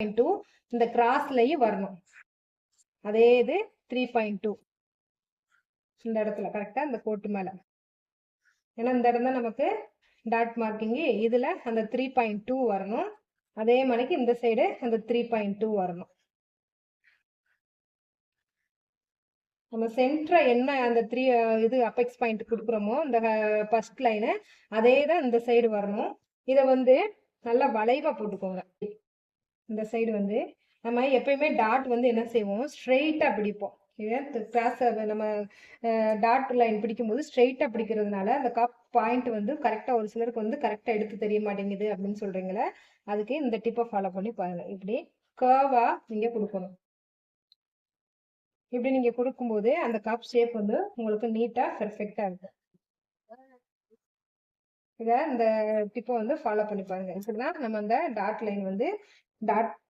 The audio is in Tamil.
3.2 இந்த கிராஸ்லயும் வரணும். அதே இது 3.2 இந்த இடத்துல கரெக்டா இந்த கோட்டு மேல. ஏன்னா இந்த இடம் தான் நமக்கு டாட் மார்க்கிங். இதுல அந்த 3.2 வரணும். அதே மாதிரிக்கு இந்த சைடு அந்த 3.2 வரணும். நம்ம சென்டரை என்ன அந்த 3 இது அபெக்ஸ் பாயிண்ட் கொடுக்குறோமோ இந்த ஃபர்ஸ்ட் லைனு அதே தான் இந்த சைடு வரணும். இதை வந்து நல்லா வளைவா போட்டுக்கோங்க. இந்த சைடு வந்து நம்ம எப்பயுமே டாட் வந்து என்ன செய்வோம், ஸ்ட்ரெயிட்டா பிடிப்போம். கிராஸ் நம்ம டாட் லைன் பிடிக்கும்போது ஸ்ட்ரெயிட்டா பிடிக்கிறதுனால அந்த கப் பாயிண்ட் வந்து கரெக்டா ஒரு சிலருக்கு வந்து கரெக்டா எடுத்து தெரிய மாட்டேங்குது அப்படின்னு சொல்றீங்களே, அதுக்கு இந்த டிப்பை ஃபாலோ பண்ணி பாருங்க. இப்படி கர்வா நீங்க கொடுக்கணும். இப்படி நீங்க கொடுக்கும்போது அந்த கப் ஷேப் வந்து உங்களுக்கு நீட்டா பெர்ஃபெக்டா இருக்கும். இதை இந்த டிப்பை வந்து ஃபாலோ பண்ணி பாருங்க. இப்படிதான் நம்ம அந்த டாட் லைன் வந்து டாட்